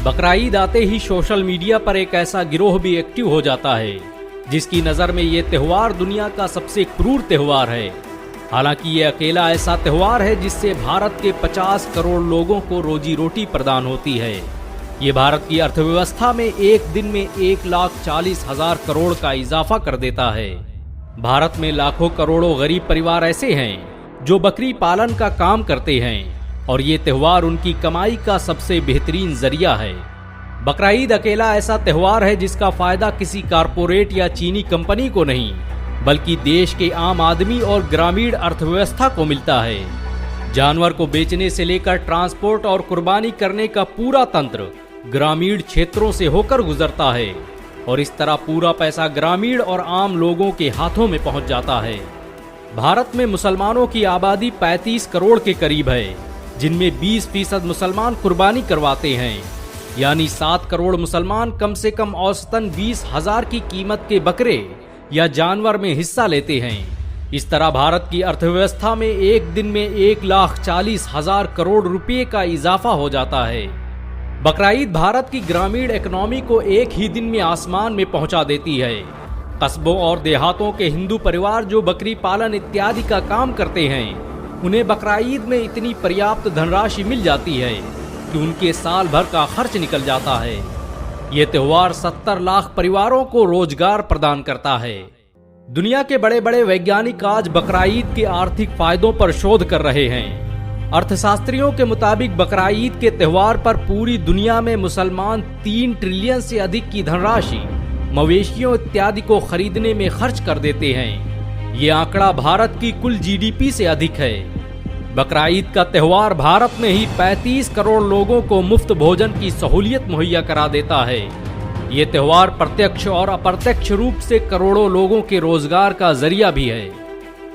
बकरा ईद आते ही social media पर एक ऐसा गिरोह भी एक्टिव हो जाता है जिसकी नज़र में ये त्यौहार दुनिया का सबसे क्रूर त्यौहार है। हालांकि ये अकेला ऐसा त्यौहार है जिससे भारत के 50 करोड़ लोगों को रोजी रोटी प्रदान होती है। ये भारत की अर्थव्यवस्था में एक दिन में 1,40,000 करोड़ का इजाफा कर देता है। भारत में लाखों करोड़ों गरीब परिवार ऐसे हैं जो बकरी पालन का काम करते हैं और ये त्यौहार उनकी कमाई का सबसे बेहतरीन जरिया है। बकरा ईद अकेला ऐसा त्यौहार है जिसका फायदा किसी कारपोरेट या चीनी कंपनी को नहीं बल्कि देश के आम आदमी और ग्रामीण अर्थव्यवस्था को मिलता है। जानवर को बेचने से लेकर ट्रांसपोर्ट और कुर्बानी करने का पूरा तंत्र ग्रामीण क्षेत्रों से होकर गुजरता है और इस तरह पूरा पैसा ग्रामीण और आम लोगों के हाथों में पहुंच जाता है। भारत में मुसलमानों की आबादी 35 करोड़ के करीब है, जिनमें 20% मुसलमान कुर्बानी करवाते हैं, यानी 7 करोड़ मुसलमान कम से कम औसतन 20,000 की कीमत के बकरे या जानवर में हिस्सा लेते हैं। इस तरह भारत की अर्थव्यवस्था में एक दिन में 1,40,000 करोड़ रुपए का इजाफा हो जाता है। बकरा ईद भारत की ग्रामीण इकोनॉमी को एक ही दिन में आसमान में पहुंचा देती है। कस्बों और देहातों के हिंदू परिवार जो बकरी पालन इत्यादि का काम करते हैं, उन्हें बकरा ईद में इतनी पर्याप्त धनराशि मिल जाती है कि उनके साल भर का खर्च निकल जाता है। ये त्यौहार 70 लाख परिवारों को रोजगार प्रदान करता है। दुनिया के बड़े बड़े वैज्ञानिक आज बकरा ईद के आर्थिक फायदों पर शोध कर रहे हैं। अर्थशास्त्रियों के मुताबिक बकरा ईद के त्यौहार पर पूरी दुनिया में मुसलमान 3 ट्रिलियन से अधिक की धनराशि मवेशियों इत्यादि को खरीदने में खर्च कर देते हैं। ये आंकड़ा भारत की कुल जीडीपी से अधिक है। बकरा ईद का त्यौहार भारत में ही 35 करोड़ लोगों को मुफ्त भोजन की सहूलियत मुहैया करा देता है। ये त्यौहार प्रत्यक्ष और अप्रत्यक्ष रूप से करोड़ों लोगों के रोजगार का जरिया भी है।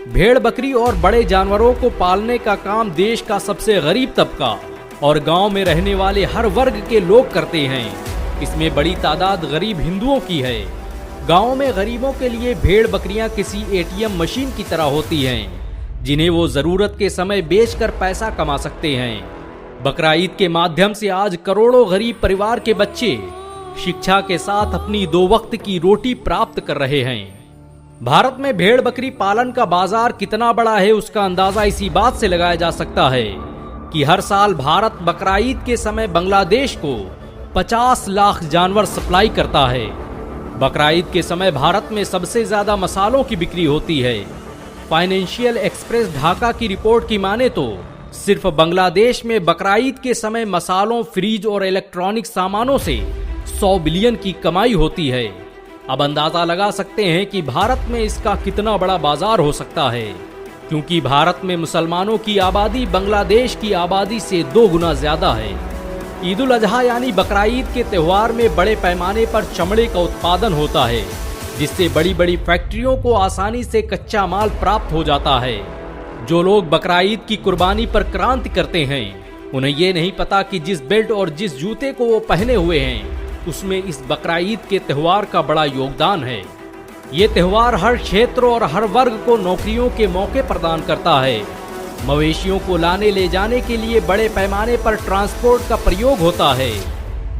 भेड़ बकरी और बड़े जानवरों को पालने का काम देश का सबसे गरीब तबका और गांव में रहने वाले हर वर्ग के लोग करते हैं। इसमें बड़ी तादाद गरीब हिंदुओं की है। गांव में गरीबों के लिए भेड़ बकरियां किसी एटीएम मशीन की तरह होती हैं, जिन्हें वो जरूरत के समय बेचकर पैसा कमा सकते हैं। बकरा ईद के माध्यम से आज करोड़ों गरीब परिवार के बच्चे शिक्षा के साथ अपनी 2 वक्त की रोटी प्राप्त कर रहे हैं। भारत में भेड़ बकरी पालन का बाजार कितना बड़ा है उसका अंदाजा इसी बात से लगाया जा सकता है कि हर साल भारत बकरा ईद के समय बांग्लादेश को 50 लाख जानवर सप्लाई करता है। बकरा ईद के समय भारत में सबसे ज्यादा मसालों की बिक्री होती है। फाइनेंशियल एक्सप्रेस ढाका की रिपोर्ट की माने तो सिर्फ बांग्लादेश में बकरा ईद के समय मसालों, फ्रिज और इलेक्ट्रॉनिक सामानों से 100 बिलियन की कमाई होती है। अब अंदाजा लगा सकते हैं कि भारत में इसका कितना बड़ा बाजार हो सकता है, क्योंकि भारत में मुसलमानों की आबादी बांग्लादेश की आबादी से 2 गुना ज्यादा है। ईद उल अजहा यानी बकरा ईद के त्यौहार में बड़े पैमाने पर चमड़े का उत्पादन होता है, जिससे बड़ी बड़ी फैक्ट्रियों को आसानी से कच्चा माल प्राप्त हो जाता है। जो लोग बकरा ईद की कुर्बानी पर क्रांति करते हैं, उन्हें ये नहीं पता कि जिस बेल्ट और जिस जूते को वो पहने हुए हैं उसमें इस बकरा ईद के त्यौहार का बड़ा योगदान है। ये त्यौहार हर क्षेत्र और हर वर्ग को नौकरियों के मौके प्रदान करता है। मवेशियों को लाने ले जाने के लिए बड़े पैमाने पर ट्रांसपोर्ट का प्रयोग होता है,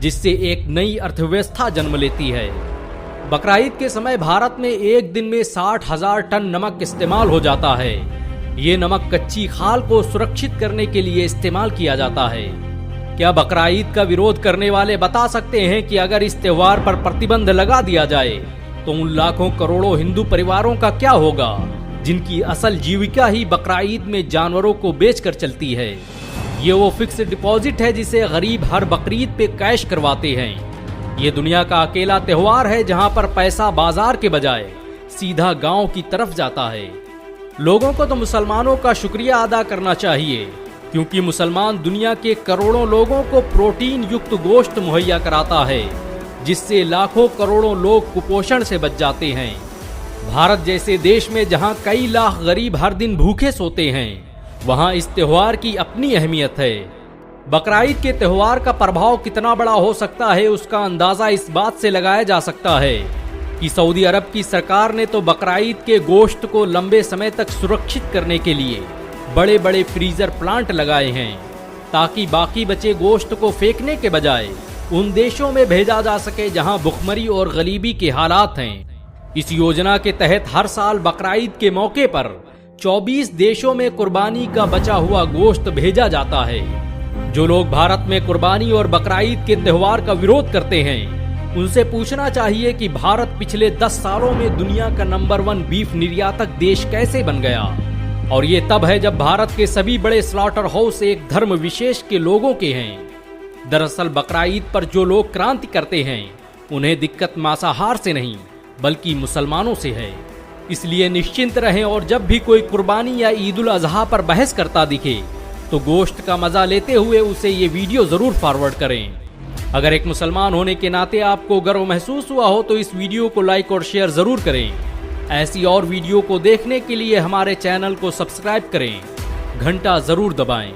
जिससे एक नई अर्थव्यवस्था जन्म लेती है। बकरा ईद के समय भारत में एक दिन में 60,000 टन नमक इस्तेमाल हो जाता है। ये नमक कच्ची खाल को सुरक्षित करने के लिए इस्तेमाल किया जाता है। क्या बकरा ईद का विरोध करने वाले बता सकते हैं कि अगर इस त्यौहार पर प्रतिबंध लगा दिया जाए तो उन लाखों करोड़ों हिंदू परिवारों का क्या होगा जिनकी असल जीविका ही बकरा ईद में जानवरों को बेचकर चलती है? ये वो फिक्स्ड डिपॉजिट है जिसे गरीब हर बकरीद पे कैश करवाते हैं। ये दुनिया का अकेला त्यौहार है जहां पर पैसा बाजार के बजाय सीधा गांव की तरफ जाता है। लोगों को तो मुसलमानों का शुक्रिया अदा करना चाहिए, क्योंकि मुसलमान दुनिया के करोड़ों लोगों को प्रोटीन युक्त गोश्त मुहैया कराता है, जिससे लाखों करोड़ों लोग कुपोषण से बच जाते हैं। भारत जैसे देश में जहां कई लाख गरीब हर दिन भूखे सोते हैं, वहां इस त्यौहार की अपनी अहमियत है। बकरा ईद के त्यौहार का प्रभाव कितना बड़ा हो सकता है उसका अंदाजा इस बात से लगाया जा सकता है कि सऊदी अरब की सरकार ने तो बकरा ईद के गोश्त को लंबे समय तक सुरक्षित करने के लिए बड़े बड़े फ्रीजर प्लांट लगाए हैं, ताकि बाकी बचे गोश्त को फेंकने के बजाय उन देशों में भेजा जा सके जहां भुखमरी और गरीबी के हालात हैं। इस योजना के तहत हर साल बकरीद के मौके पर 24 देशों में कुर्बानी का बचा हुआ गोश्त भेजा जाता है। जो लोग भारत में कुर्बानी और बकरीद के त्योहार का विरोध करते हैं, उनसे पूछना चाहिए कि भारत पिछले 10 सालों में दुनिया का नंबर 1 बीफ निर्यातक देश कैसे बन गया। और ये तब है जब भारत के सभी बड़े स्लॉटर हाउस एक धर्म विशेष के लोगों के हैं। दरअसल बकरीद पर जो लोग क्रांति करते हैं, उन्हें दिक्कत मांसाहार से नहीं बल्कि मुसलमानों से है। इसलिए निश्चिंत रहें और जब भी कोई कुर्बानी या ईद उल अजहा पर बहस करता दिखे तो गोश्त का मजा लेते हुए उसे ये वीडियो जरूर फॉरवर्ड करें। अगर एक मुसलमान होने के नाते आपको गर्व महसूस हुआ हो तो इस वीडियो को लाइक और शेयर जरूर करें। ऐसी और वीडियो को देखने के लिए हमारे चैनल को सब्सक्राइब करें, घंटा जरूर दबाएं।